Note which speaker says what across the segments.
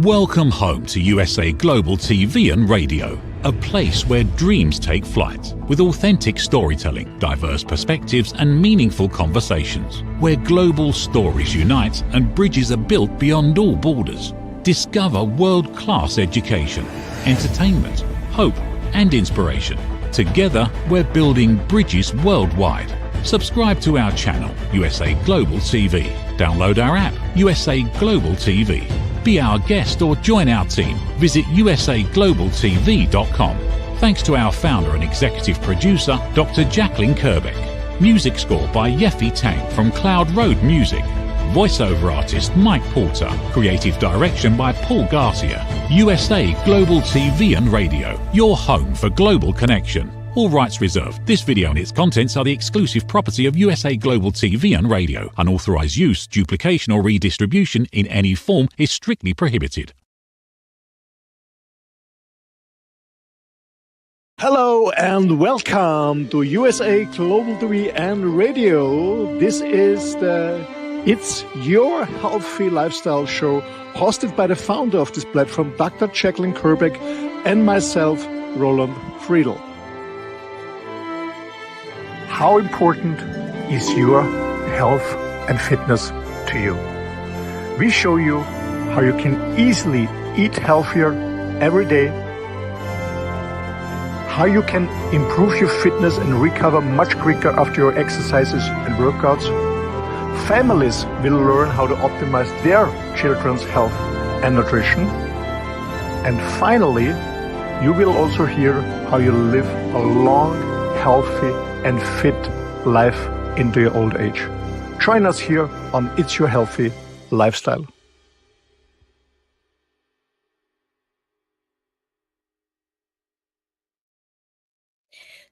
Speaker 1: Welcome home to USA Global TV and Radio, a place where dreams take flight, with authentic storytelling, diverse perspectives and meaningful conversations, where global stories unite and bridges are built beyond all borders. Discover world-class education, entertainment, hope and inspiration. Together, we're building bridges worldwide. Subscribe to our channel, USA Global TV. Download our app, USA Global TV. Be our guest or join our team. Visit usaglobaltv.com. Thanks to our founder and executive producer, Dr. Jacalyn-Kerbeck. Music score by Yeffy Tang from Cloud Road Music. Voiceover artist Mike Porter. Creative direction by Paul Garcia. USA Global TV and Radio, your home for global connection. All rights reserved. This video and its contents are the exclusive property of USA Global TV and Radio. Unauthorized use, duplication or redistribution in any form is strictly prohibited.
Speaker 2: Hello and welcome to USA Global TV and Radio. This is It's Your Healthy Lifestyle show, hosted by the founder of this platform, Dr. Jacalyn-Kerbeck, and myself, Roland-Friedl. How important is your health and fitness to you? We show you how you can easily eat healthier every day, how you can improve your fitness and recover much quicker after your exercises and workouts. Families will learn how to optimize their children's health and nutrition. And finally, you will also hear how you live a long, healthy and fit life into your old age. Join us here on It's Your Healthy Lifestyle.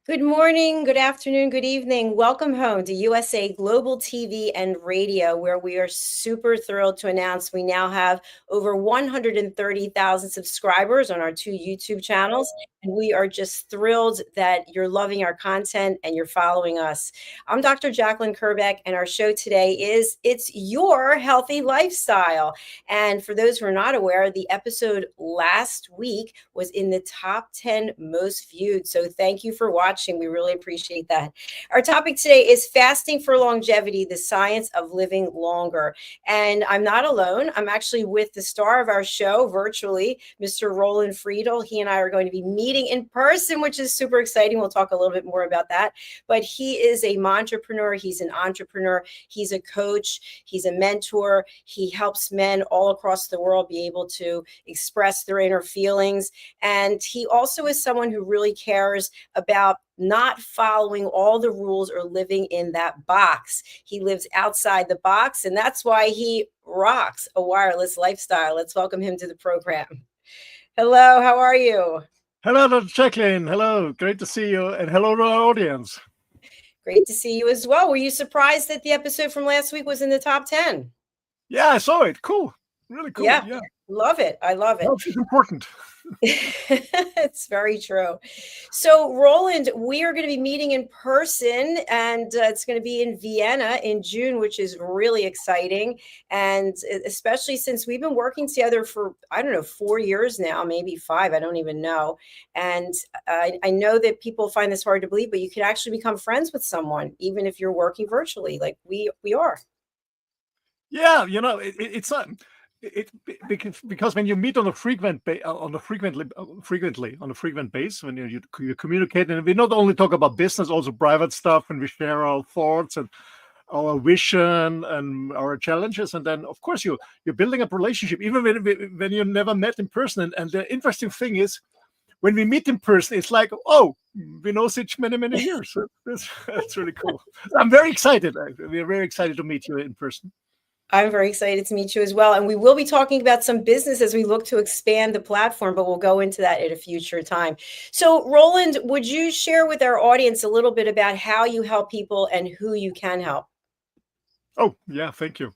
Speaker 3: Good morning, good afternoon, good evening. Welcome home to USA Global TV and Radio, where we are super thrilled to announce we now have over 130,000 subscribers on our 2 YouTube channels. And we are just thrilled that you're loving our content and you're following us. I'm Dr. Jacalyn-Kerbeck, and our show today is It's Your Healthy Lifestyle. And for those who are not aware, the episode last week was in the top 10 most viewed. So thank you for watching. We really appreciate that. Our topic today is fasting for longevity, the science of living longer. And I'm not alone. I'm actually with the star of our show virtually, Mr. Roland-Friedl. He and I are going to be meeting in person, which is super exciting. We'll talk a little bit more about that. But he is a Mantrepreneur. He's an entrepreneur. He's a coach. He's a mentor. He helps men all across the world be able to express their inner feelings. And he also is someone who really cares about not following all the rules or living in that box. He lives outside the box, and that's why he rocks a wireless lifestyle. Let's welcome him to the program. Hello, how are you?
Speaker 2: Hello, Dr. Jacalyn. Hello, great to see you, and hello to our audience.
Speaker 3: Great to see you as well. Were you surprised that the episode from last week was in the top 10?
Speaker 2: Yeah, I saw it. Cool. Really cool.
Speaker 3: Yeah. Love it. I love it.
Speaker 2: Health is important.
Speaker 3: It's very true. So, Roland, we are going to be meeting in person, and it's going to be in Vienna in June, which is really exciting. And especially since we've been working together for, 4 years now, maybe 5, I don't even know. And I know that people find this hard to believe, but you can actually become friends with someone, even if you're working virtually, like we are.
Speaker 2: Yeah, because when you meet on a frequent basis, when you communicate, and we not only talk about business, also private stuff, and we share our thoughts and our vision and our challenges, and then of course you're building up a relationship, even when you never met in person. And the interesting thing is, when we meet in person, it's like, oh, we know such many years. So that's really cool. I'm very excited. We're very excited to meet you in person.
Speaker 3: I'm very excited to meet you as well. And we will be talking about some business as we look to expand the platform, but we'll go into that at a future time. So, Roland, would you share with our audience a little bit about how you help people and who you can help?
Speaker 2: Oh, yeah, thank you.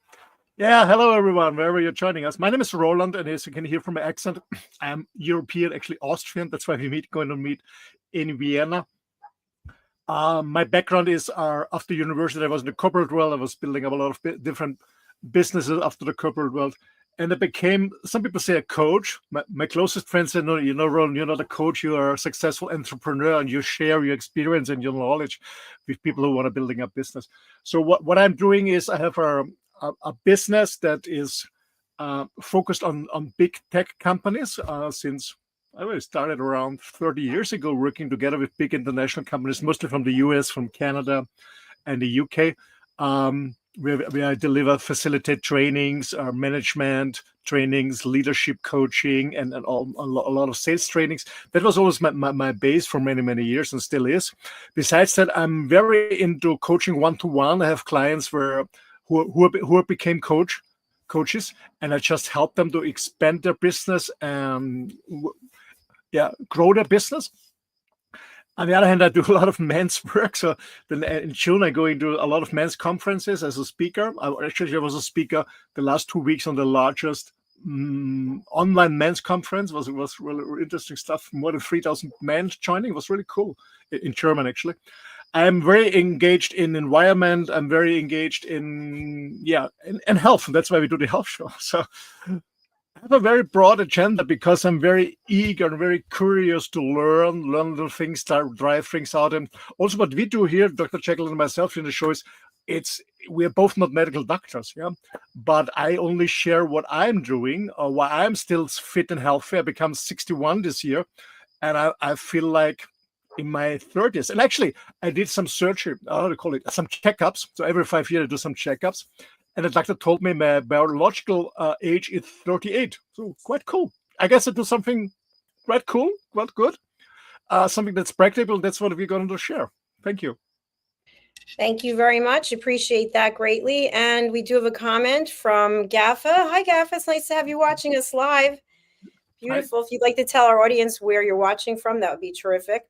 Speaker 2: Yeah, hello, everyone, wherever you're joining us. My name is Roland, and as you can hear from my accent, I'm European, actually Austrian. That's why going to meet in Vienna. My background is after university, I was in the corporate world. I was building up a lot of different businesses after the corporate world. And I became, some people say, a coach. My closest friends said, no, Ron, you're not a coach. You are a successful entrepreneur, and you share your experience and your knowledge with people who want to building a business. So what I'm doing is I have a business that is focused on big tech companies since I really started around 30 years ago, working together with big international companies, mostly from the US, from Canada, and the UK. Where I deliver, facilitate trainings, management trainings, leadership coaching, and a lot of sales trainings. That was always my base for many, many years and still is. Besides that, I'm very into coaching one-to-one. I have clients who became coaches, and I just help them to expand their business and grow their business. On the other hand, I do a lot of men's work. So then in June, I go into a lot of men's conferences as a speaker. I was a speaker the last 2 weeks on the largest online men's conference. It was really interesting stuff. More than 3,000 men joining. It was really cool in German, actually. I'm very engaged in environment. I'm very engaged in health. And that's why we do the health show. So I have a very broad agenda because I'm very eager and very curious to learn little things, drive things out. And also what we do here, Dr. Jacalyn and myself in the show is, we're both not medical doctors, but I only share what I'm doing or why I'm still fit and healthy. I become 61 this year, and I feel like in my 30s. And actually, I did some surgery, how do you call it, some checkups. So every 5 years I do some checkups. And the doctor told me my biological age is 38. So quite cool. I guess I do something quite cool, quite good. Something that's practical. That's what we're going to share. Thank you.
Speaker 3: Thank you very much. Appreciate that greatly. And we do have a comment from Gaffa. Hi, Gaffa. It's nice to have you watching us live. Beautiful. Hi. If you'd like to tell our audience where you're watching from, that would be terrific.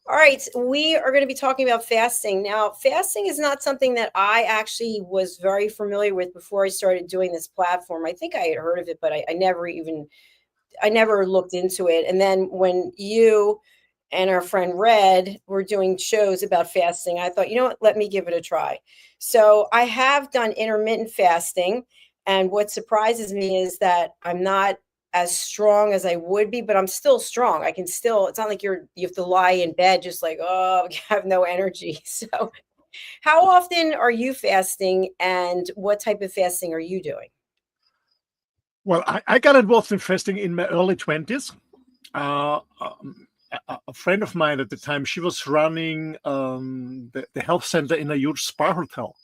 Speaker 3: All right, we are going to be talking about fasting. Now, fasting is not something that I actually was very familiar with before I started doing this platform. I think I had heard of it, but I never looked into it. And then when you and our friend Red were doing shows about fasting, I thought, you know what, let me give it a try. So I have done intermittent fasting. And what surprises me is that I'm not as strong as I would be, but I'm still strong. It's not like you have to lie in bed just like, oh, I have no energy. So how often are you fasting, and what type of fasting are you doing?
Speaker 2: Well, I got involved in fasting in my early 20s. A friend of mine at the time, she was running the health center in a huge spa hotel.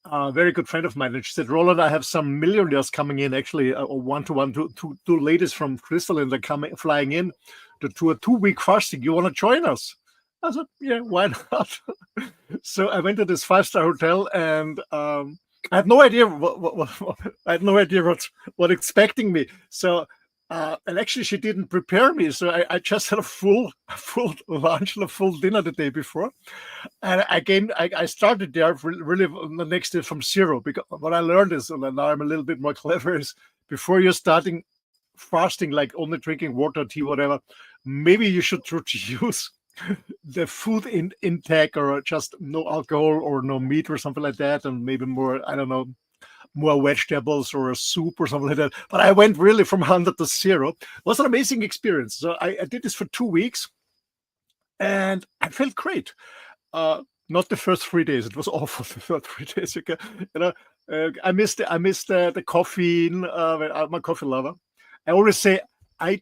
Speaker 2: A very good friend of mine, and she said, Roland, I have some millionaires coming in, actually, one-to-one, two ladies from Switzerland are flying in to do a 2-week fasting. You want to join us? I said, yeah, why not? So I went to this 5-star hotel, and I had no idea what expecting me. So and actually, she didn't prepare me, so I just had a full lunch and a full dinner the day before. And again, I started there really the next day from zero, because what I learned is, and now I'm a little bit more clever, is before you're starting fasting, like only drinking water, tea, whatever, maybe you should reduce the food intake, or just no alcohol or no meat or something like that, and maybe more, I don't know, more vegetables or a soup or something like that. But I went really from 100 to 0. It was an amazing experience. So I did this for 2 weeks, and I felt great. Not the first 3 days. It was awful the first 3 days. I missed the caffeine. I'm a coffee lover. I always say, I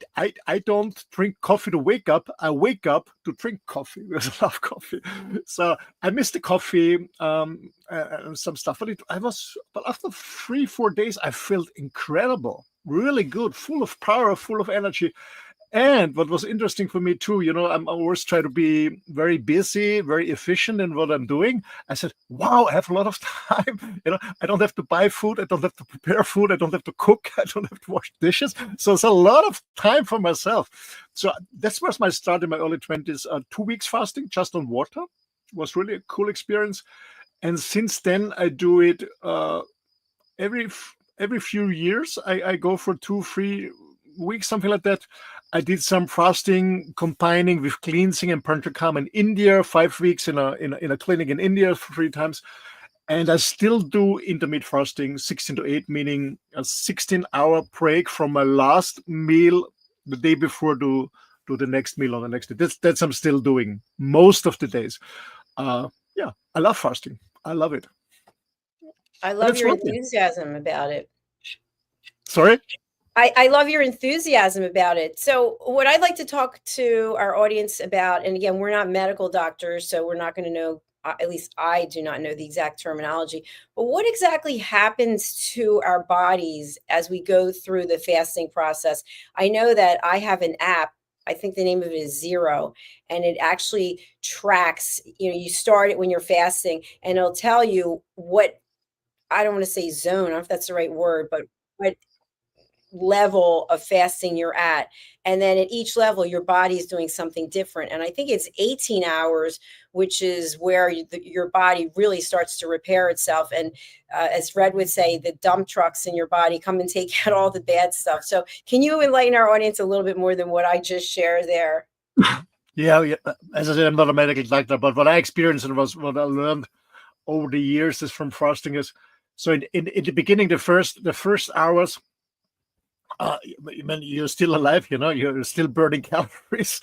Speaker 2: don't drink coffee to wake up. I wake up to drink coffee because I love coffee. So I missed the coffee and some stuff. But after 3-4 days, I felt incredible, really good, full of power, full of energy. And what was interesting for me too, I'm always trying to be very busy, very efficient in what I'm doing. I said, wow, I have a lot of time. I don't have to buy food. I don't have to prepare food. I don't have to cook. I don't have to wash dishes. So it's a lot of time for myself. So that was my start in my early 20s. 2 weeks fasting just on water. It was really a cool experience. And since then, I do it every few years. I go for 2-3 weeks, something like that. I did some fasting combining with cleansing and pranayama in India, 5 weeks in a clinic in India 3 times. And I still do intermittent fasting, 16 to 8, meaning a 16-hour break from my last meal the day before to the next meal on the next day. That's I'm still doing most of the days. Yeah, I love fasting. I love it.
Speaker 3: I
Speaker 2: But
Speaker 3: love
Speaker 2: it's
Speaker 3: your
Speaker 2: working.
Speaker 3: enthusiasm about it.
Speaker 2: Sorry?
Speaker 3: I love your enthusiasm about it. So, what I'd like to talk to our audience about, and again, we're not medical doctors, so we're not going to know, at least I do not know the exact terminology, but what exactly happens to our bodies as we go through the fasting process? I know that I have an app. I think the name of it is Zero, and it actually tracks, you start it when you're fasting, and it'll tell you what, I don't want to say zone, I don't know if that's the right word, but what level of fasting you're at. And then at each level, your body is doing something different. And I think it's 18 hours, which is where your body really starts to repair itself. And as Fred would say, the dump trucks in your body come and take out all the bad stuff. So can you enlighten our audience a little bit more than what I just shared there?
Speaker 2: Yeah. As I said, I'm not a medical doctor, but what I experienced and was what I learned over the years is from fasting is, so in the beginning, the first hours, when you're still alive, you're still burning calories.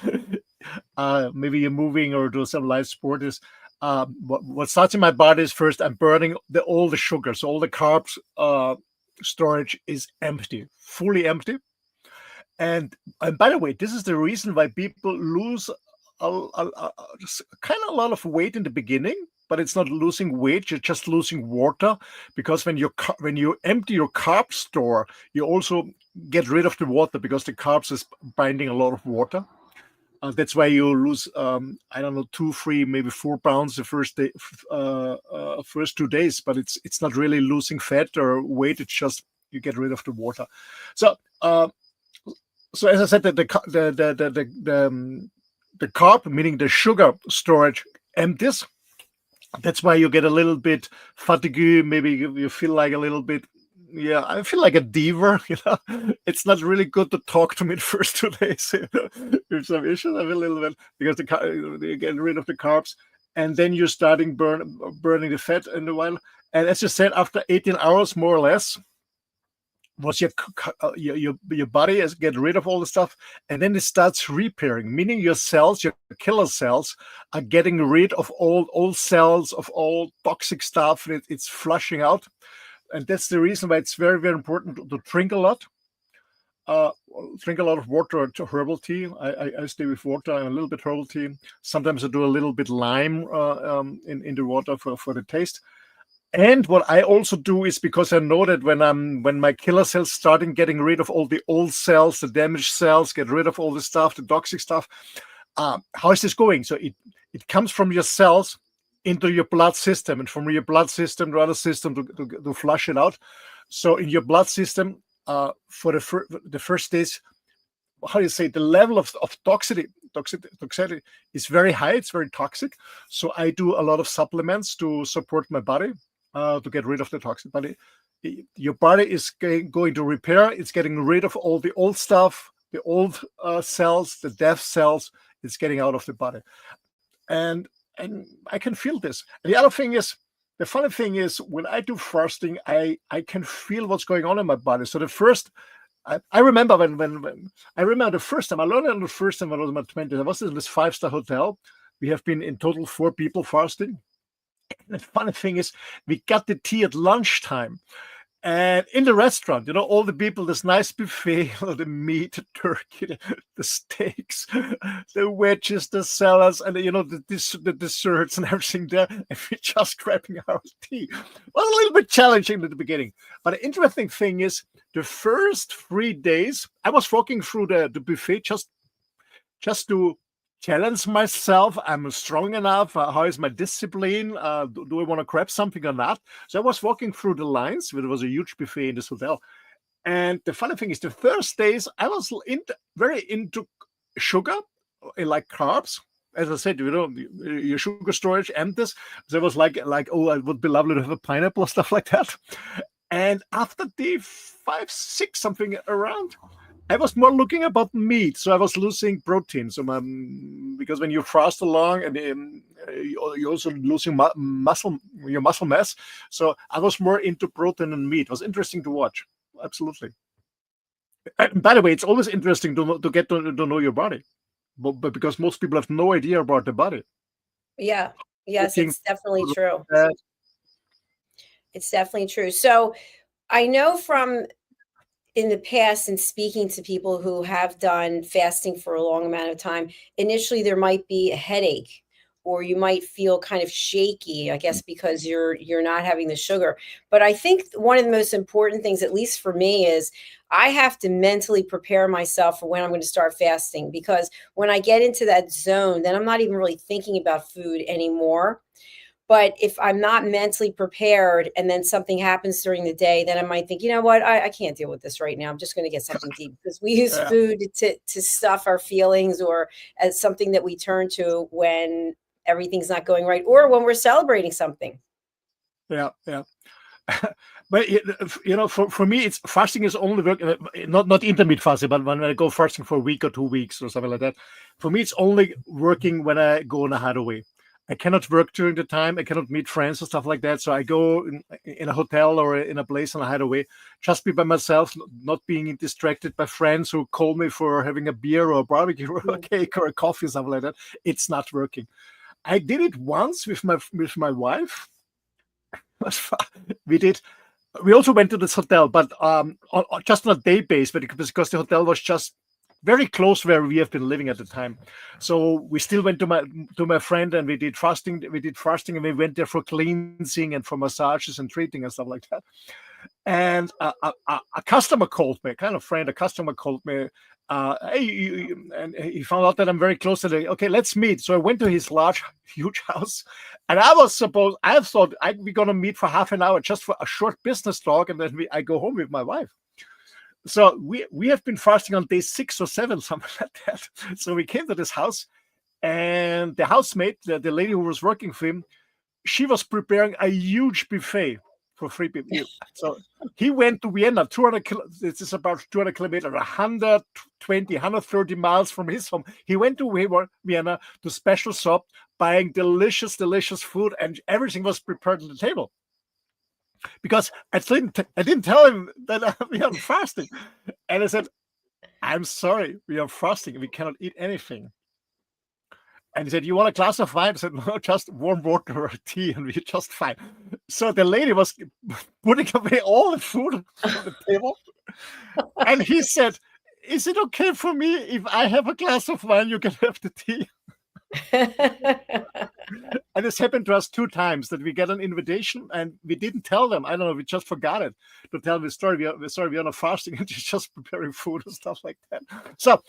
Speaker 2: Maybe you're moving or do some live sport. Is what starts in my body is first I'm burning all the sugar, so all the carbs storage is empty, fully empty. And by the way, this is the reason why people lose kind of a lot of weight in the beginning, but it's not losing weight, you're just losing water, because when you empty your carb store, you also get rid of the water, because the carbs is binding a lot of water. That's why you lose, I don't know, 2, 3, maybe 4 pounds the first day, first 2 days. But it's not really losing fat or weight. It's just you get rid of the water. So, so as I said, the carb, meaning the sugar storage, empties. That's why you get a little bit fatigue. Maybe you feel like a little bit. Yeah, I feel like a diva. It's not really good to talk to me the first 2 days. With some issues, I feel a little bit, because you get rid of the carbs, and then you're starting burning the fat in a while. And as you said, after 18 hours, more or less, was your body has get rid of all the stuff, and then it starts repairing, meaning your cells, your killer cells, are getting rid of all old cells, of all toxic stuff. It's flushing out. And that's the reason why it's very, very important to drink a lot. Drink a lot of water or herbal tea. I stay with water and a little bit herbal tea. Sometimes I do a little bit lime in the water for the taste. And what I also do is, because I know that when my killer cells starting getting rid of all the old cells, the damaged cells, get rid of all the stuff, the toxic stuff. How is this going? So it comes from your cells into your blood system, and from your blood system to other system to flush it out. So in your blood system, for the first days, how do you say, the level of toxicity is very high. It's very toxic. So I do a lot of supplements to support my body to get rid of the toxic. But your body is going to repair. It's getting rid of all the old stuff, the old cells, the dead cells. It's getting out of the body. And I can feel this. And the other thing is, the funny thing is, when I do fasting, I can feel what's going on in my body. So the first, I remember when I remember the first time I learned it, the first time when I was in my 20s. I was in this 5-star hotel. We have been in total 4 people fasting. And the funny thing is, we got the tea at lunchtime. And in the restaurant, all the people, this nice buffet, the meat, the turkey, the steaks, the wedges, the salads, and the desserts and everything there, and we're just grabbing our tea. It was a little bit challenging at the beginning. But the interesting thing is, the first 3 days, I was walking through the buffet just to challenge myself. I'm strong enough. How is my discipline? Do I want to grab something or not? So I was walking through the lines. There was a huge buffet in this hotel. And the funny thing is, the first days I was very into sugar, like carbs. As I said, your sugar storage empties. So it was like, oh, it would be lovely to have a pineapple or stuff like that. And after day 5, 6, something around, I was more looking about meat, so I was losing protein. So because when you fast along and you're also losing your muscle mass. So I was more into protein and meat. It was interesting to watch. Absolutely. And by the way, it's always interesting to get to know your body, but because most people have no idea about the body.
Speaker 3: Yeah. Yes,
Speaker 2: Looking
Speaker 3: it's definitely
Speaker 2: at
Speaker 3: true.
Speaker 2: that.
Speaker 3: It's definitely true. So I know from in the past and speaking to people who have done fasting for a long amount of time, initially there might be a headache or you might feel kind of shaky, I guess, because you're not having the sugar. But I think one of the most important things, at least for me, is I have to mentally prepare myself for when I'm going to start fasting, because when I get into that zone, then I'm not even really thinking about food anymore. But if I'm not mentally prepared and then something happens during the day, then I might think, you know what, I can't deal with this right now. I'm just going to get something to eat, because we use
Speaker 2: Yeah,
Speaker 3: food to stuff our feelings, or as something that we turn to when everything's not going right, or when we're celebrating something.
Speaker 2: yeah. But for me, it's fasting is only work. Not intermittent fasting, but when I go fasting for a week or 2 weeks or something like that. For me, it's only working when I go on a hideaway. I cannot work during the time. I cannot meet friends and stuff like that. So I go in a hotel or in a place on a hideaway, just be by myself, not being distracted by friends who call me for having a beer or a barbecue or a cake or a coffee, something like that. It's not working. I did it once with my wife. We did. We also went to this hotel, but just on a day base, but because the hotel was just very close where we have been living at the time. So we still went to my friend, and we did fasting. And we went there for cleansing and for massages and treating and stuff like that. And a customer called me, kind of friend, a customer called me. Hey, and he found out that I'm very close to the. Okay, let's meet. So I went to his huge house, and I thought we're gonna meet for half an hour just for a short business talk, and then I go home with my wife. So we have been fasting on day 6 or 7, something like that. So we came to this house, and the housemate, the lady who was working for him, she was preparing a huge buffet for 3 people. So he went to Vienna, 200 this is about 200 kilometers, 120, 130 miles from his home. He went to Vienna to special shop, buying delicious food, and everything was prepared on the table. Because I didn't tell him that we are fasting. And I said, I'm sorry, we are fasting. We cannot eat anything. And he said, you want a glass of wine? I said, no, just warm water or tea, and we're just fine. So the lady was putting away all the food on the table. And he said, is it okay for me if I have a glass of wine, you can have the tea? And this happened to us 2 times, that we get an invitation and we didn't tell them. I don't know, we just forgot it to tell the story. We're on a fasting and just preparing food and stuff like that. So,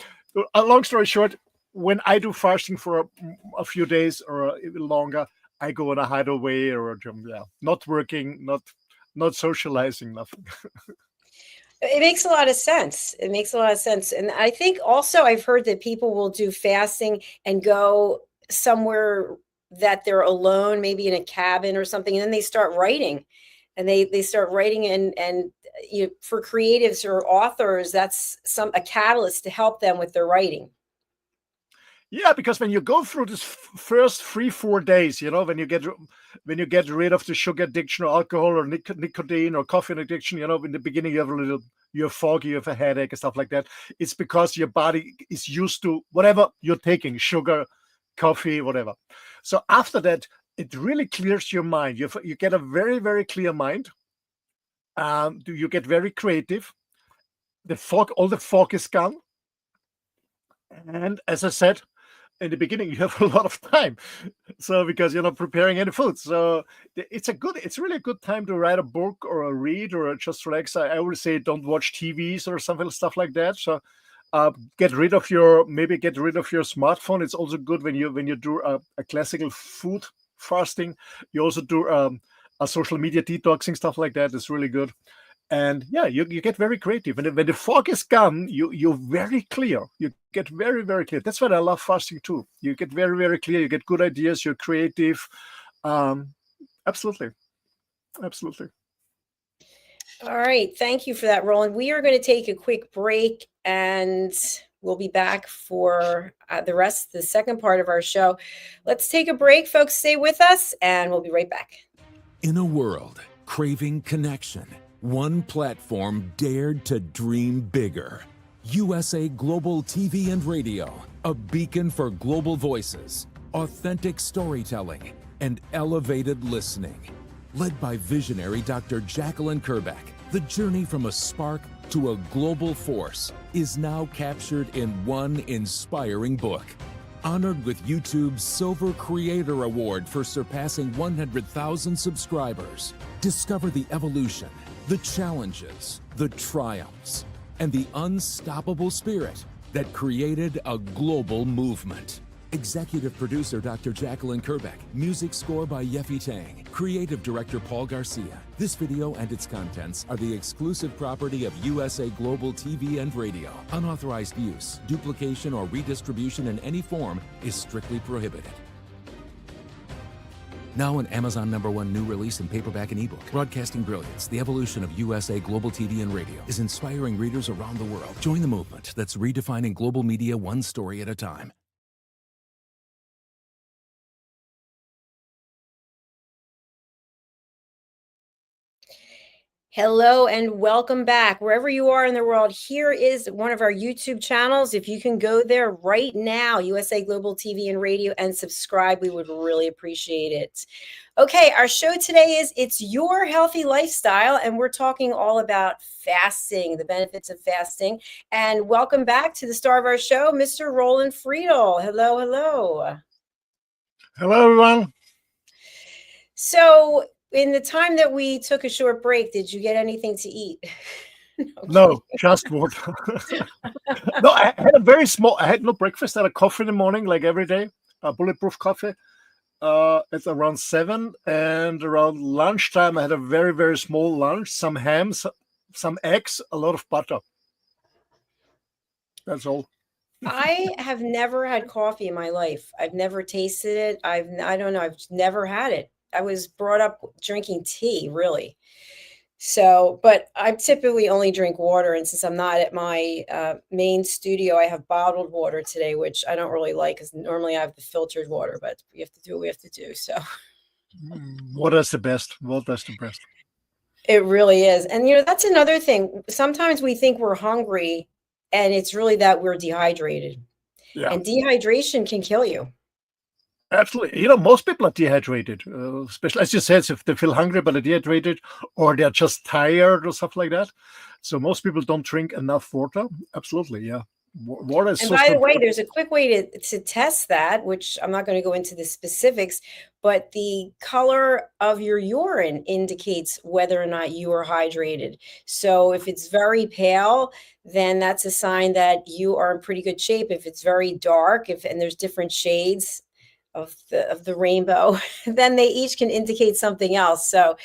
Speaker 2: a long story short, when I do fasting for a few days or even longer, I go on a hideaway or not working, not socializing, nothing.
Speaker 3: It makes a lot of sense. It makes a lot of sense. And I think also I've heard that people will do fasting and go somewhere that they're alone, maybe in a cabin or something, and then they start writing. And they start writing, and for creatives or authors, that's a catalyst to help them with their writing.
Speaker 2: Yeah, because when you go through this first 3-4 days, when you get rid of the sugar addiction or alcohol or nicotine or coffee addiction, in the beginning you're foggy, you have a headache and stuff like that. It's because your body is used to whatever you're taking, sugar, coffee, whatever. So after that, it really clears your mind. You get a very, very clear mind. You get very creative. All the fog is gone. And as I said, in the beginning, you have a lot of time. So because you're not preparing any food. So it's really a good time to write a book or a read or just relax. I always say don't watch TVs or stuff like that. So get rid of your smartphone. It's also good when you do a classical food fasting. You also do a social media detoxing, stuff like that. It's really good. And yeah, you get very creative. And when the fog is gone, you're very clear. You get very, very clear. That's what I love fasting too. You get very, very clear. You get good ideas. You're creative. Absolutely.
Speaker 3: All right. Thank you for that, Roland. We are going to take a quick break, and we'll be back for the second part of our show. Let's take a break, folks. Stay with us, and we'll be right back.
Speaker 4: In a world craving connection, one platform dared to dream bigger. USA Global TV and Radio, a beacon for global voices, authentic storytelling, and elevated listening. Led by visionary Dr. Jacalyn-Kerbeck, the journey from a spark to a global force is now captured in one inspiring book. Honored with YouTube's Silver Creator Award for surpassing 100,000 subscribers. Discover the evolution, the challenges, the triumphs, and the unstoppable spirit that created a global movement. Executive producer Dr. Jacalyn-Kerbeck, music score by Yeffy Tang, creative director Paul Garcia. This video and its contents are the exclusive property of USA Global TV and Radio. Unauthorized use, duplication, or redistribution in any form is strictly prohibited. Now an Amazon #1 new release in paperback and ebook. Broadcasting Brilliance, the evolution of USA Global TV and Radio, is inspiring readers around the world. Join the movement that's redefining global media one story at a time.
Speaker 3: Hello and welcome back. Wherever you are in the world, here is one of our YouTube channels. If you can go there right now, USA Global TV and Radio, and subscribe, we would really appreciate it. Okay, our show today is It's Your Healthy Lifestyle, and we're talking all about fasting, the benefits of fasting. And welcome back to the star of our show, Mr. Roland-Friedl. Hello, hello.
Speaker 2: Hello, everyone.
Speaker 3: So, in the time that we took a short break, did you get anything to eat?
Speaker 2: No, just water. No, I had no breakfast. I had a coffee in the morning, like every day, a bulletproof coffee. It's around 7, and around lunchtime, I had a very, very small lunch, some ham, some eggs, a lot of butter. That's all.
Speaker 3: I have never had coffee in my life. I've never tasted it. I don't know. I've never had it. I was brought up drinking tea, really. So, but I typically only drink water. And since I'm not at my main studio, I have bottled water today, which I don't really like because normally I have the filtered water, but we have to do what we have to do. So
Speaker 2: Water's the best. Water's the best.
Speaker 3: it really is. And, you know, that's another thing. Sometimes we think we're hungry and it's really that we're dehydrated.
Speaker 2: Yeah.
Speaker 3: And dehydration can kill you.
Speaker 2: Absolutely. You know, most people are dehydrated, especially, as you said, if they feel hungry but are dehydrated, or they're just tired or stuff like that. So most people don't drink enough water. Absolutely, yeah. Water is.
Speaker 3: And
Speaker 2: so
Speaker 3: by the way,
Speaker 2: important.
Speaker 3: there's a quick way to test that, which I'm not going to go into the specifics, but the color of your urine indicates whether or not you are hydrated. So if it's very pale, then that's a sign that you are in pretty good shape. If it's very dark, and there's different shades of the rainbow, then they each can indicate something else. So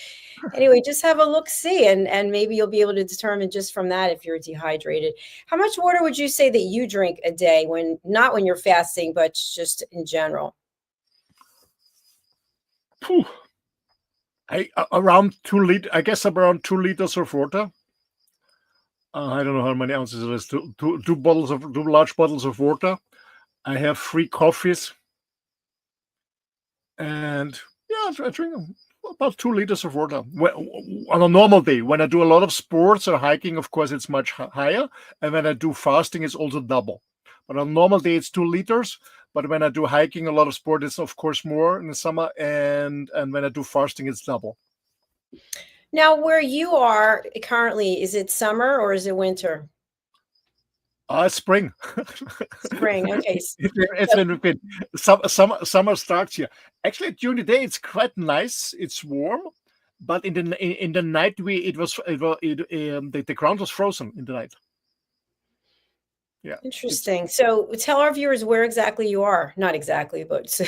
Speaker 3: anyway, just have a look, see, and maybe you'll be able to determine just from that if you're dehydrated. How much water would you say that you drink a day, not when you're fasting, but just in general?
Speaker 2: Around 2 liters. I guess around 2 liters of water. I don't know how many ounces it is. Two large bottles of water. I have 3 coffees. And yeah, I drink about 2 liters of water on a normal day. When I do a lot of sports or hiking, of course, it's much higher. And when I do fasting, it's also double. But on a normal day, it's 2 liters. But when I do hiking, a lot of sport, it's of course more in the summer. And when I do fasting, it's double.
Speaker 3: Now, where you are currently, is it summer or is it winter?
Speaker 2: Spring.
Speaker 3: Spring. Okay.
Speaker 2: It's been summer starts here. Actually, during the day it's quite nice. It's warm, but in the night the ground was frozen in the night. Yeah.
Speaker 3: Interesting. So tell our viewers where exactly you are. Not exactly, but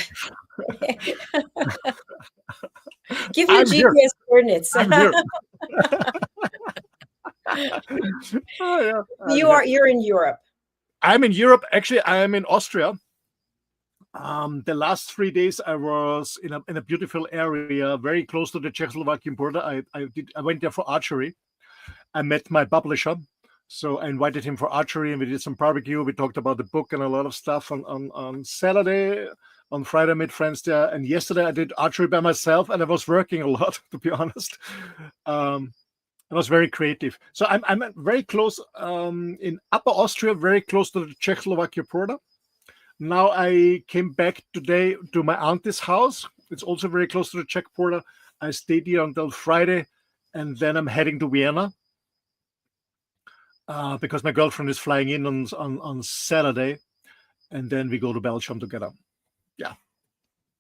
Speaker 3: give your GPS coordinates.
Speaker 2: I'm here. Oh, yeah.
Speaker 3: You're in Europe.
Speaker 2: I'm in Europe. Actually, I am in Austria. The last 3 days I was in a beautiful area, very close to the Czechoslovakian border. I went there for archery. I met my publisher. So I invited him for archery, and we did some barbecue. We talked about the book and a lot of stuff on Saturday. On Friday, I met friends there, and yesterday I did archery by myself, and I was working a lot, to be honest. It was very creative. So I'm very close in Upper Austria, very close to the Czechoslovakia border. Now I came back today to my auntie's house. It's also very close to the Czech border. I stayed here until Friday, and then I'm heading to Vienna because my girlfriend is flying in on Saturday, and then we go to Belgium together. Yeah.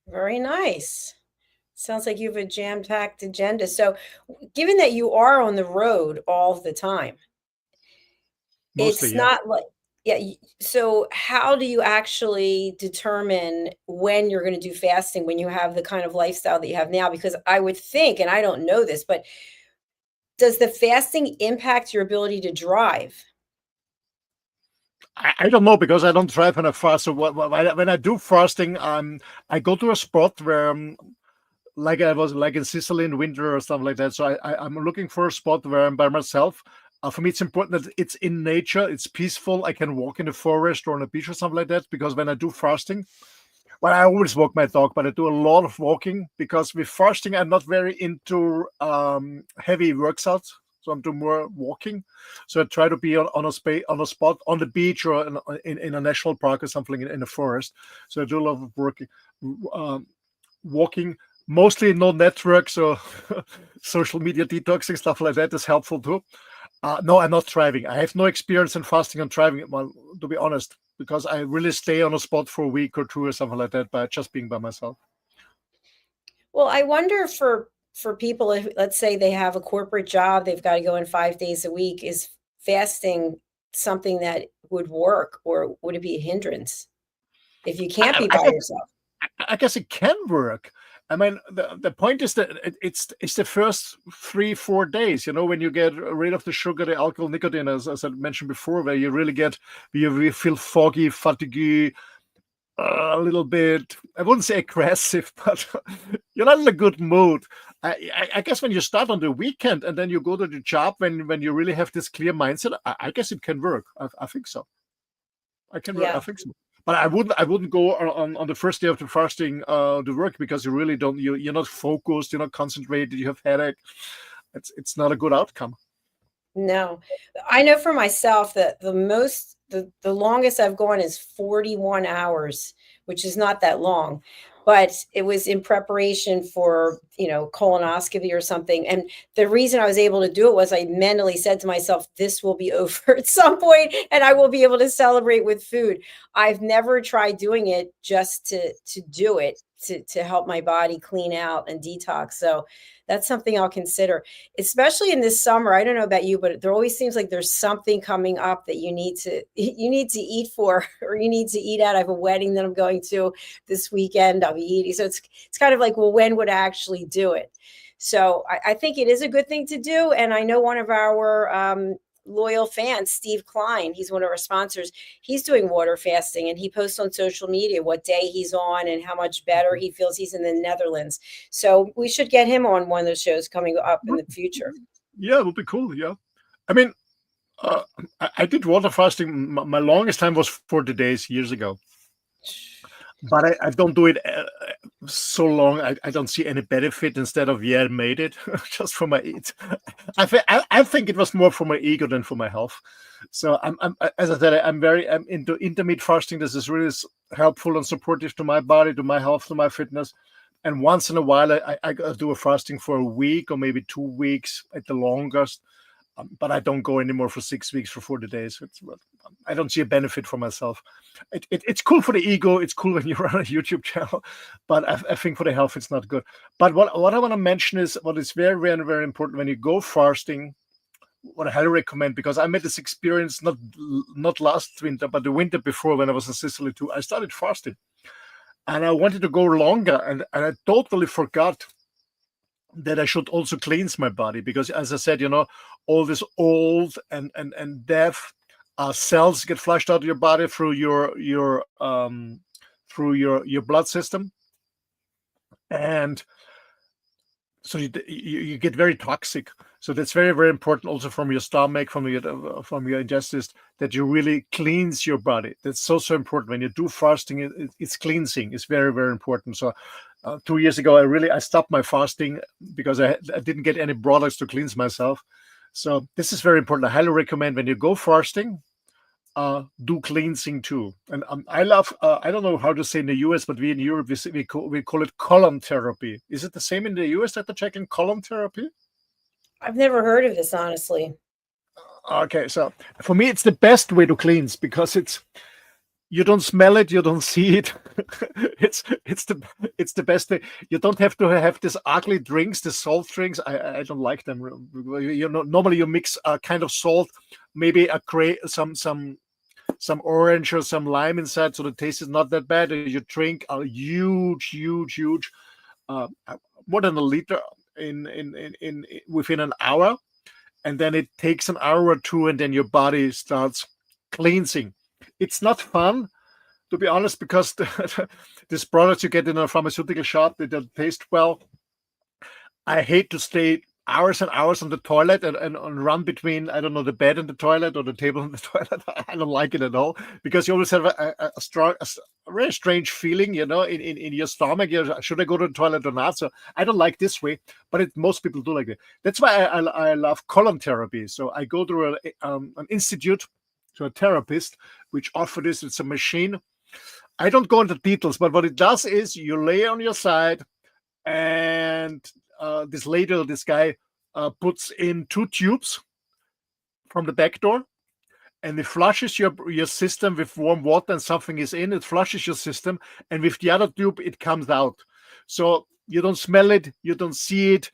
Speaker 3: Very nice. Sounds like you have a jam-packed agenda. So, given that you are on the road all the time,
Speaker 2: Mostly,
Speaker 3: it's
Speaker 2: yeah.
Speaker 3: not like, yeah. So, how do you actually determine when you're going to do fasting when you have the kind of lifestyle that you have now? Because I would think, and I don't know this, but does the fasting impact your ability to drive?
Speaker 2: I don't know because I don't drive when I fast. So when I do fasting, I go to a spot where, like I was like in Sicily in winter or something like that. So I'm looking for a spot where I'm by myself. For me, it's important that it's in nature, it's peaceful. I can walk in the forest or on a beach or something like that. Because when I do fasting, well, I always walk my dog, but I do a lot of walking because with fasting, I'm not very into heavy workouts. So I'm doing more walking. So I try to be on a spot on the beach or in a national park or something in a forest. So I do a lot of working, walking. Mostly no networks or social media detoxing, stuff like that is helpful too. No, I'm not driving. I have no experience in fasting and driving, well, to be honest, because I really stay on a spot for a week or two or something like that by just being by myself.
Speaker 3: Well, I wonder for people, if let's say they have a corporate job, they've got to go in 5 days a week, is fasting something that would work, or would it be a hindrance if you can't be
Speaker 2: I
Speaker 3: by
Speaker 2: guess,
Speaker 3: yourself?
Speaker 2: I guess it can work. I mean, the point is that it's the first 3-4 days, when you get rid of the sugar, the alcohol, nicotine, as I mentioned before, where you really feel foggy, fatigued, a little bit, I wouldn't say aggressive, but you're not in a good mood. I guess when you start on the weekend and then you go to the job when you really have this clear mindset, I guess it can work. I think so. I
Speaker 3: Yeah.
Speaker 2: think so. But I wouldn't go on the first day of the fasting to work because you really don't. You're not focused. You're not concentrated. You have headache. It's not a good outcome.
Speaker 3: No, I know for myself that the longest I've gone is 41 hours, which is not that long, but it was in preparation for, colonoscopy or something. And the reason I was able to do it was I mentally said to myself, this will be over at some point and I will be able to celebrate with food. I've never tried doing it just to do it, to help my body clean out and detox. So that's something I'll consider, especially in this summer. I don't know about you, but there always seems like there's something coming up that you need to eat for, or you need to eat at. I have a wedding that I'm going to this weekend. I'll be eating. So it's kind of like, well, when would I actually do it? So I think it is a good thing to do. And I know one of our loyal fans, Steve Klein, he's one of our sponsors. He's doing water fasting, and he posts on social media what day he's on and how much better he feels. He's in the Netherlands. So we should get him on one of those shows coming up in the future.
Speaker 2: Yeah, it would be cool. Yeah. I mean, I did water fasting. My longest time was 40 days years ago. But I don't do it so long. I don't see any benefit. Instead of, I made it just for my eat. I think it was more for my ego than for my health. So I'm as I said, I'm into intermittent fasting. This is really helpful and supportive to my body, to my health, to my fitness. And once in a while, I do a fasting for a week or maybe 2 weeks at the longest. But I don't go anymore for 6 weeks, for 40 days. I don't see a benefit for myself. It's cool for the ego. It's cool when you run a YouTube channel, but I think for the health, it's not good. But what I want to mention is what is very, very, very important when you go fasting, what I highly recommend, because I made this experience not last winter, but the winter before when I was in Sicily too. I started fasting and I wanted to go longer, and I totally forgot that I should also cleanse my body, because as I said, all this old and death cells get flushed out of your body through your blood system, and so you get very toxic. So that's very, very important also from your stomach, from your intestines, that you really cleanse your body. That's so, so important. When you do fasting, it's cleansing. It's very, very important. So 2 years ago, I stopped my fasting because I didn't get any products to cleanse myself. So this is very important. I highly recommend when you go fasting, do cleansing too. And I love, I don't know how to say in the US, but we in Europe, we call it colon therapy. Is it the same in the US, Dr. Jacalyn, colon therapy?
Speaker 3: I've never heard of this, honestly.
Speaker 2: Okay, so for me, it's the best way to cleanse because you don't smell it, you don't see it. it's the best way. You don't have to have these ugly drinks, the salt drinks. I don't like them. Normally you mix a kind of salt, maybe some orange or some lime inside, so the taste is not that bad. You drink a huge, more than a liter in within an hour, and then it takes an hour or two, and then your body starts cleansing. It's not fun, to be honest, because these products you get in a pharmaceutical shop, they don't taste well. I hate to stay hours and hours on the toilet and run between, I don't know, the bed and the toilet or the table and the toilet. I don't like it at all, because you always have a very strange feeling, in your stomach. Should I go to the toilet or not? So I don't like this way, but most people do like it. That's why I love colon therapy. So I go to an institute, to a therapist, which offer this. It's a machine. I don't go into details, but what it does is you lay on your side, and this guy puts in 2 tubes from the back door, and it flushes your system with warm water, and something is in it, flushes your system, and with the other tube it comes out. So you don't smell it, you don't see it.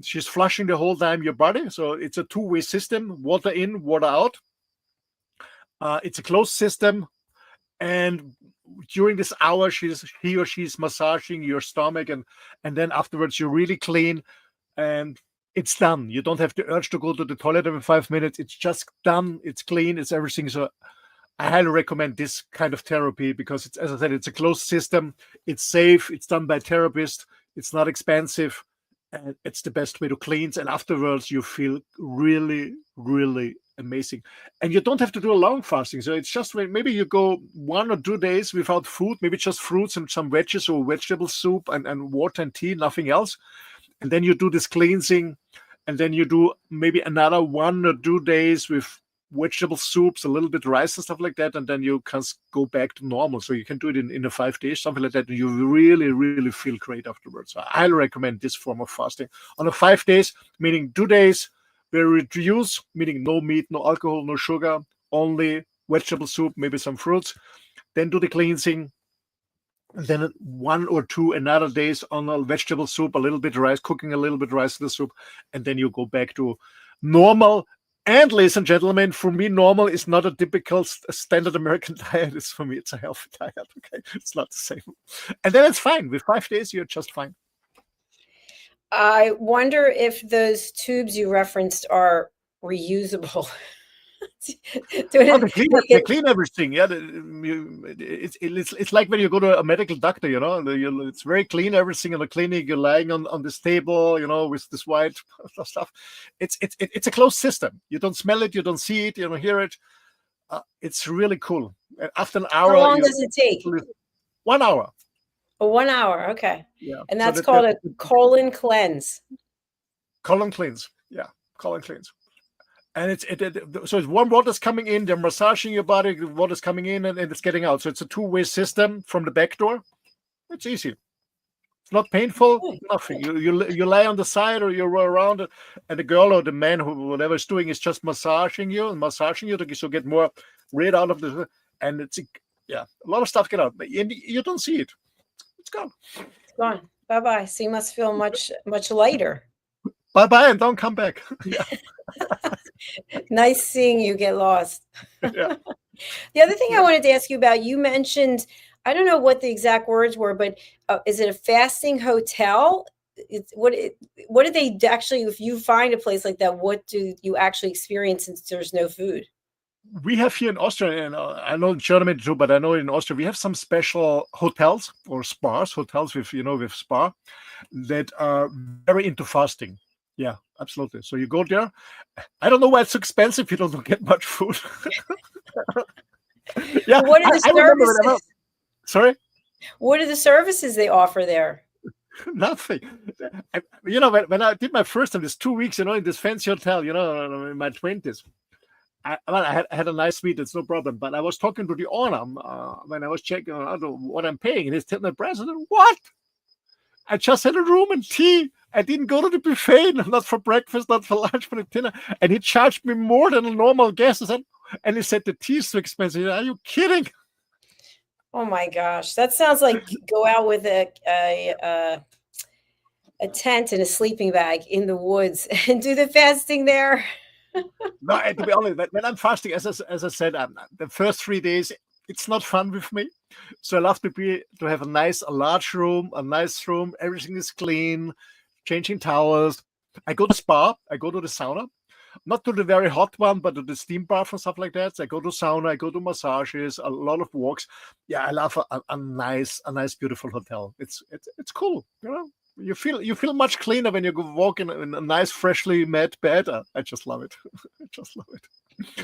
Speaker 2: She's flushing the whole time your body. So it's a 2-way system, water in, water out. It's a closed system, and during this hour he or she's massaging your stomach, and then afterwards you're really clean, and it's done. You don't have the urge to go to the toilet every 5 minutes. It's just done. It's clean. It's everything. So I highly recommend this kind of therapy, because it's, as I said, it's a closed system. It's safe. It's done by a therapist. It's not expensive, and it's the best way to cleanse. And afterwards you feel really, really amazing. And you don't have to do a long fasting. So it's just maybe you go 1 or 2 days without food, maybe just fruits and some veggies or vegetable soup and water and tea, nothing else. And then you do this cleansing, and then you do maybe another 1 or 2 days with vegetable soups, a little bit rice and stuff like that, and then you can go back to normal. So you can do it in a 5 days, something like that, and you really, really feel great afterwards. So I highly recommend this form of fasting. On a 5 days, meaning 2 days, we reduce, meaning no meat, no alcohol, no sugar, only vegetable soup, maybe some fruits. Then do the cleansing. Then 1 or 2 another days on a vegetable soup, a little bit rice, cooking a little bit rice in the soup, and then you go back to normal. And ladies and gentlemen, for me, normal is not a typical standard American diet. For me, it's a healthy diet. Okay, it's not the same. And then it's fine. With 5 days, you're just fine.
Speaker 3: I wonder if those tubes you referenced are reusable.
Speaker 2: They clean everything. Yeah, it's like when you go to a medical doctor. It's very clean, everything in the clinic. You're lying on this table, with this white stuff. It's a closed system. You don't smell it, you don't see it, you don't hear it. It's really cool. After an hour,
Speaker 3: how long does it take?
Speaker 2: 1 hour.
Speaker 3: Oh, 1 hour. Okay.
Speaker 2: Yeah.
Speaker 3: And that's called a colon cleanse.
Speaker 2: Colon cleanse. Yeah, colon cleanse. And so it's warm water's coming in, they're massaging your body, the water's coming in, and it's getting out. So it's a 2-way system from the back door. It's easy. It's not painful, nothing. You lie on the side, or you roll around, and the girl or the man, whatever is doing, is just massaging you to get more red out of the, and it's a lot of stuff get out, but you don't see it. It's gone.
Speaker 3: It's gone. Bye-bye. So you must feel much, much lighter.
Speaker 2: Bye-bye, and don't come back. Yeah.
Speaker 3: Nice seeing you get lost.
Speaker 2: Yeah.
Speaker 3: The other thing I wanted to ask you about, you mentioned, I don't know what the exact words were, but is it a fasting hotel? What do they actually, if you find a place like that, what do you actually experience since there's no food?
Speaker 2: We have here in Austria, and I know in Germany too, but I know in Austria, we have some special hotels or spas, hotels with spa, that are very into fasting. Yeah, absolutely. So you go there. I don't know why it's so expensive. You don't get much food. Yeah,
Speaker 3: What are the
Speaker 2: I remember when I
Speaker 3: services?
Speaker 2: was, sorry,
Speaker 3: What are the services they offer there?
Speaker 2: nothing. When I did my first time, this 2 weeks, in this fancy hotel, in my 20s, I had a nice suite. It's no problem. But I was talking to the owner when I was checking out what I'm paying, and he's telling the president, "What? I just had a room and tea. I didn't go to the buffet, not for breakfast, not for lunch, for the dinner." And he charged me more than a normal guest. And he said the tea is too expensive. Are you kidding?
Speaker 3: Oh my gosh, that sounds like go out with a tent and a sleeping bag in the woods and do the fasting there.
Speaker 2: No, to be honest, when I'm fasting, as I said, the first 3 days, it's not fun with me. So I love to have a large room, a nice room. Everything is clean, changing towels. I go to spa. I go to the sauna, not to the very hot one, but to the steam bath and stuff like that. So I go to sauna. I go to massages. A lot of walks. Yeah, I love a nice, beautiful hotel. It's cool. You feel much cleaner when you go walk in a nice, freshly made bed. I just love it. I just love it.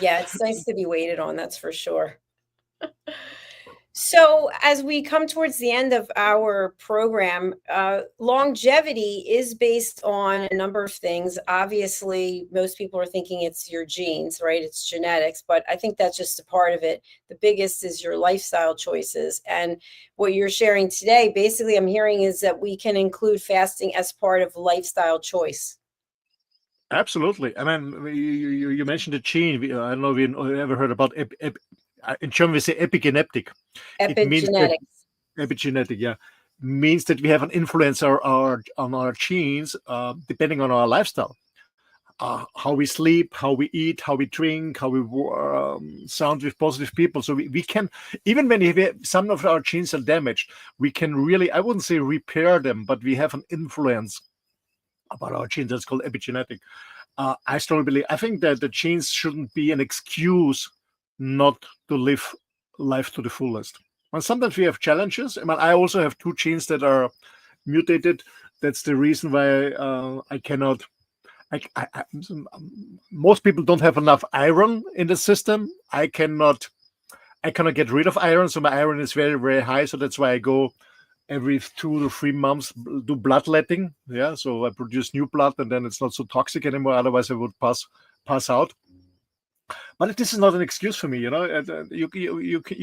Speaker 3: Yeah, it's nice to be waited on, that's for sure. So, as we come towards the end of our program, longevity is based on a number of things. Obviously, most people are thinking it's your genes, right? It's genetics, but I think that's just a part of it. The biggest is your lifestyle choices. And what you're sharing today, basically, I'm hearing is that we can include fasting as part of lifestyle choice.
Speaker 2: Absolutely. I mean, you mentioned the gene. I don't know if you ever heard about in German we say epigenetic. It means that
Speaker 3: Epigenetics.
Speaker 2: epigenetic, yeah, means that we have an influence on our genes depending on our lifestyle. How we sleep, how we eat, how we drink, how we sound with positive people. So we can, even when some of our genes are damaged, we can really, I wouldn't say repair them, but we have an influence about our genes. That's called epigenetic. I strongly believe, I think that the genes shouldn't be an excuse not to live life to the fullest. And sometimes we have challenges. I mean, I also have 2 genes that are mutated. That's the reason why I cannot. Most people don't have enough iron in the system. I cannot get rid of iron, so my iron is very, very high. So that's why I go every 2 to 3 months do bloodletting. Yeah, so I produce new blood, and then it's not so toxic anymore. Otherwise, I would pass out. But this is not an excuse for me. You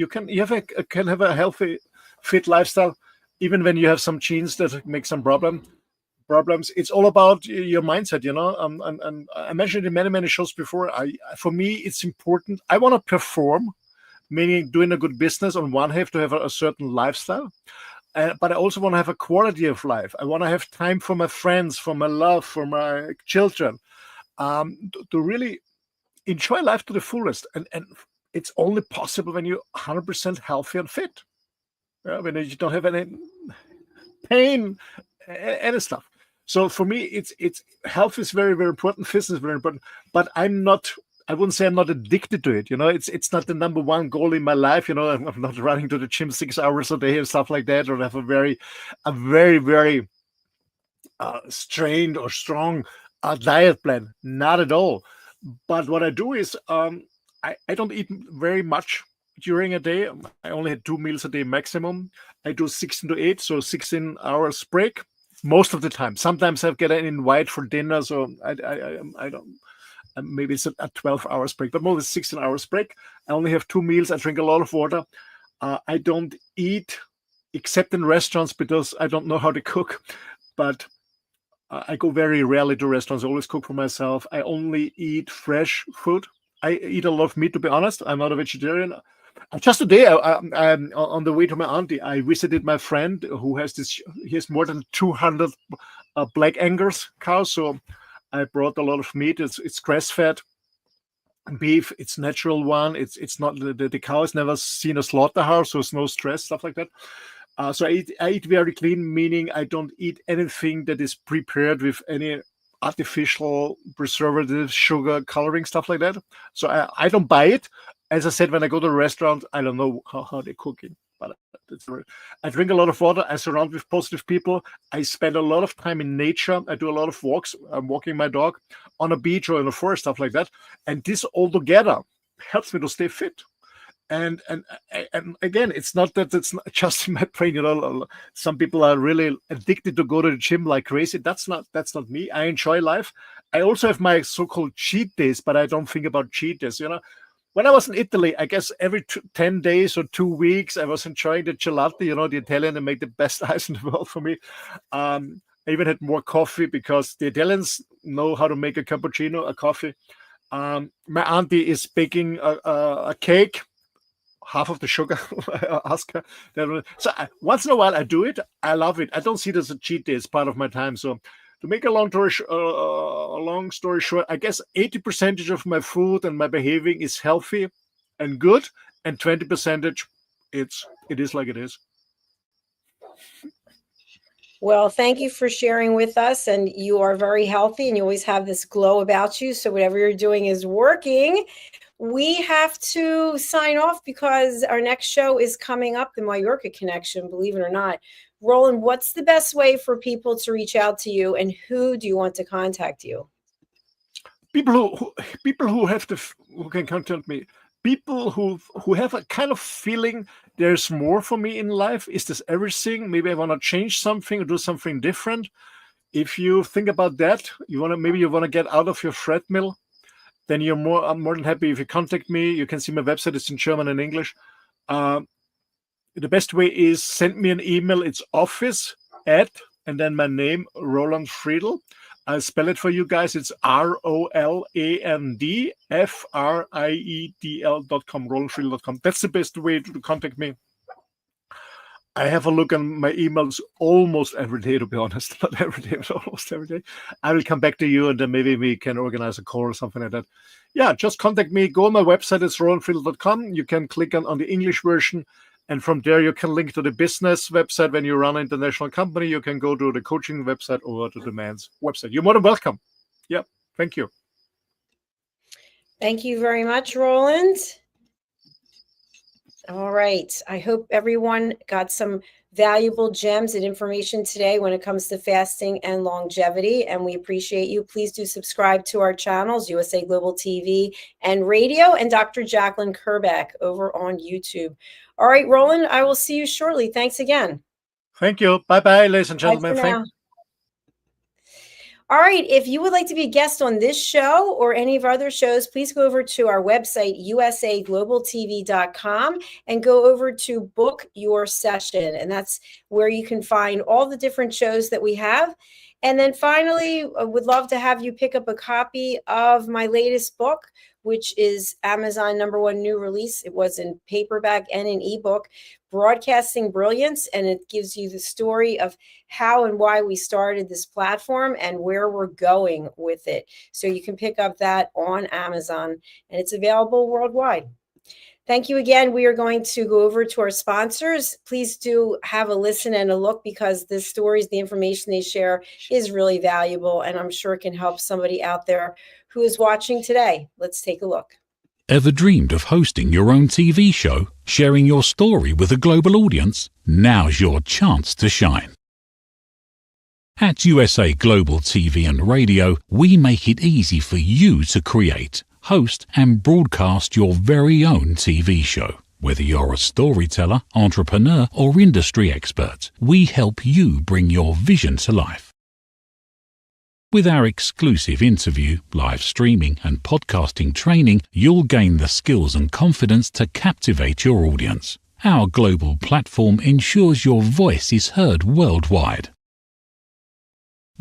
Speaker 2: can have a healthy, fit lifestyle, even when you have some genes that make some problems. It's all about your mindset. And I mentioned in many shows before. For me, it's important. I want to perform, meaning doing a good business. On one hand, to have a certain lifestyle. But I also want to have a quality of life. I want to have time for my friends, for my love, for my children, to really enjoy life to the fullest. And it's only possible when you're 100% healthy and fit. When you don't have any pain, any stuff. So for me, it's health is very, very important. Fitness is very important. But I wouldn't say I'm not addicted to it. It's not the number one goal in my life. I'm not running to the gym 6 hours a day and stuff like that, or have a very, very strained or strong diet plan. Not at all. But what I do is I don't eat very much during a day. I only had 2 meals a day maximum. I do 16 to 8, so 16 hours break most of the time. Sometimes I get an invite for dinner, so I don't. Maybe it's a 12 hours break, but more than 16 hours break. I only have 2 meals. I drink a lot of water. I don't eat except in restaurants because I don't know how to cook. But I go very rarely to restaurants. I always cook for myself. I only eat fresh food. I eat a lot of meat, to be honest. I'm not a vegetarian. Just today, I'm on the way to my auntie. I visited my friend who he has more than 200 Black Angus cows. So I brought a lot of meat. It's grass-fed beef. It's natural one. It's not the cow has never seen a slaughterhouse, so it's no stress, stuff like that. So I eat very clean, meaning I don't eat anything that is prepared with any artificial preservatives, sugar, coloring, stuff like that. So I don't buy it. As I said, when I go to a restaurant, I don't know how they're cooking, but I drink a lot of water. I surround with positive people. I spend a lot of time in nature. I do a lot of walks. I'm walking my dog on a beach or in a forest, stuff like that. And this all together helps me to stay fit. And again, it's not that it's not just in my brain. You know, some people are really addicted to go to the gym like crazy. That's not me. I enjoy life. I also have my so-called cheat days, but I don't think about cheat days. You know, when I was in Italy, I guess every 10 days or 2 weeks, I was enjoying the gelato. You know, the Italian, they make the best ice in the world for me. I even had more coffee because the Italians know how to make a cappuccino, a coffee. My auntie is baking a cake. Half of the sugar, I ask her. So once in a while I do it. I love it. I don't see it as a cheat day. It's part of my time. So to make a long story short, I guess 80% of my food and my behaving is healthy and good, and 20% it is like it is.
Speaker 3: Well, thank you for sharing with us. And you are very healthy and you always have this glow about you. So whatever you're doing is working. We have to sign off because our next show is coming up, the Mallorca Connection, believe it or not. Roland, what's the best way for people to reach out to you, and who do you want to contact you?
Speaker 2: People who can contact me. People who have a kind of feeling there's more for me in life. Is this everything? Maybe I want to change something or do something different. If you think about that, you want to get out of your treadmill, then I'm more than happy if you contact me. You can see my website. It's in German and English. The best way is send me an email. It's office@ and then my name, Roland-Friedl. I'll spell it for you guys. It's ROLANDFRIEDL.com, roland-friedl.com. That's the best way to contact me. I have a look on my emails almost every day, to be honest. Not every day, but almost every day. I will come back to you, and then maybe we can organize a call or something like that. Yeah, just contact me. Go on my website. It's roland-friedl.com. You can click on the English version, and from there you can link to the business website. When you run an international company, you can go to the coaching website or to the man's website. You're more than welcome. Yeah, thank you.
Speaker 3: Thank you very much, Roland. All right. I hope everyone got some valuable gems and information today when it comes to fasting and longevity, and we appreciate you. Please do subscribe to our channels, USA Global TV and Radio, and Dr. Jacalyn-Kerbeck over on YouTube. All right, Roland, I will see you shortly. Thanks again.
Speaker 2: Thank you. Bye-bye, ladies and gentlemen.
Speaker 3: All right. If you would like to be a guest on this show or any of our other shows, please go over to our website, usaglobaltv.com, and go over to book your session. And that's where you can find all the different shows that we have. And then finally, I would love to have you pick up a copy of my latest book, which is Amazon #1 new release. It was in paperback and in ebook, Broadcasting Brilliance, and it gives you the story of how and why we started this platform and where we're going with it. So you can pick up that on Amazon, and it's available worldwide. Thank you again. We are going to go over to our sponsors. Please do have a listen and a look, because the stories, the information they share is really valuable, and I'm sure it can help somebody out there who is watching today. Let's take a look.
Speaker 1: Ever dreamed of hosting your own TV show, sharing your story with a global audience? Now's your chance to shine. At USA Global TV and Radio, we make it easy for you to create, host, and broadcast your very own TV show. Whether you're a storyteller, entrepreneur, or industry expert, we help you bring your vision to life. With our exclusive interview, live streaming, and podcasting training, you'll gain the skills and confidence to captivate your audience. Our global platform ensures your voice is heard worldwide.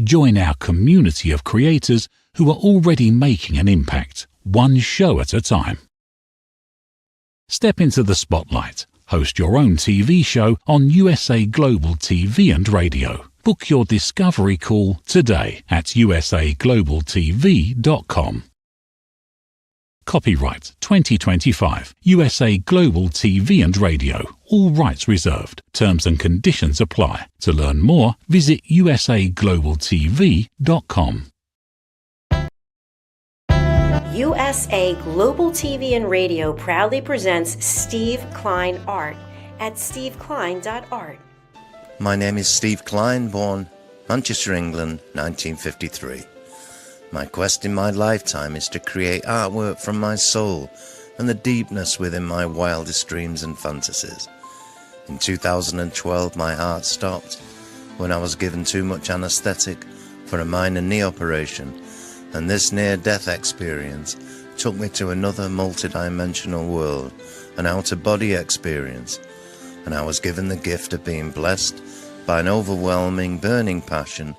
Speaker 1: Join our community of creators who are already making an impact, one show at a time. Step into the spotlight. Host your own TV show on USA Global TV and Radio. Book your discovery call today at usaglobaltv.com. Copyright 2025, USA Global TV and Radio. All rights reserved. Terms and conditions apply. To learn more, visit usaglobaltv.com.
Speaker 3: USA Global TV and Radio proudly presents Steve Klein Art, at steveklein.art.
Speaker 5: My name is Steve Klein, born Manchester, England, 1953. My quest in my lifetime is to create artwork from my soul and the deepness within my wildest dreams and fantasies. In 2012, my heart stopped when I was given too much anesthetic for a minor knee operation, and this near-death experience took me to another multi-dimensional world, an out-of-body experience, and I was given the gift of being blessed by an overwhelming, burning passion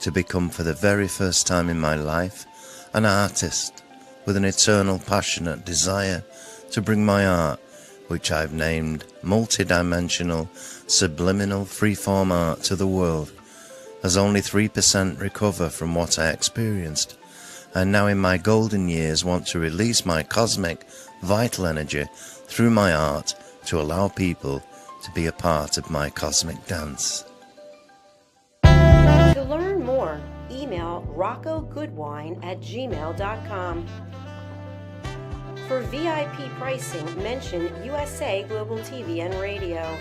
Speaker 5: to become, for the very first time in my life, an artist with an eternal, passionate desire to bring my art, which I've named multi-dimensional, subliminal, freeform art, to the world, as only 3% recover from what I experienced, and now in my golden years want to release my cosmic, vital energy through my art to allow people to be a part of my cosmic dance.
Speaker 3: To learn more, email roccogoodwine@gmail.com. For VIP pricing, mention USA Global TV and Radio.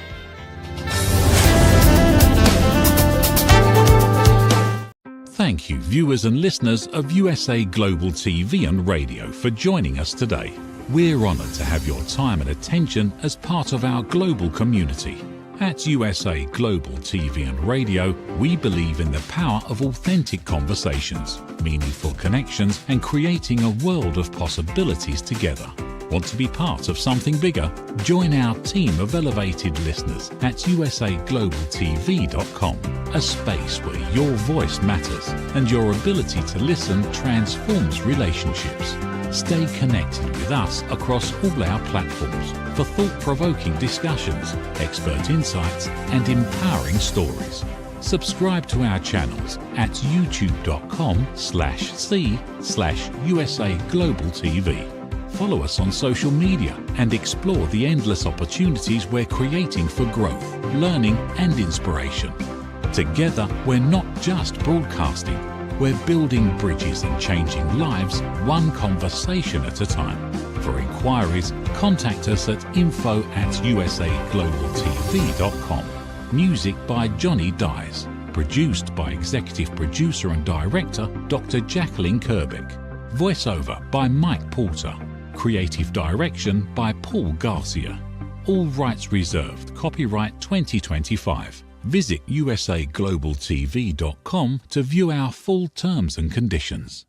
Speaker 1: Thank you, viewers and listeners of USA Global TV and Radio, for joining us today. We're honoured to have your time and attention as part of our global community. At USA Global TV and Radio, we believe in the power of authentic conversations, meaningful connections, and creating a world of possibilities together. Want to be part of something bigger? Join our team of elevated listeners at usaglobaltv.com, a space where your voice matters and your ability to listen transforms relationships. Stay connected with us across all our platforms for thought-provoking discussions, expert insights, and empowering stories. Subscribe to our channels at youtube.com/c/USAGlobalTV. Follow us on social media and explore the endless opportunities we're creating for growth, learning, and inspiration. Together, we're not just broadcasting, we're building bridges and changing lives one conversation at a time. For inquiries, contact us at info@usaglobaltv.com. Music by Johnny Dies. Produced by Executive Producer and Director Dr. Jacalyn-Kerbeck. Voiceover by Mike Porter. Creative Direction by Paul Garcia. All rights reserved. Copyright 2025. Visit usaglobaltv.com to view our full terms and conditions.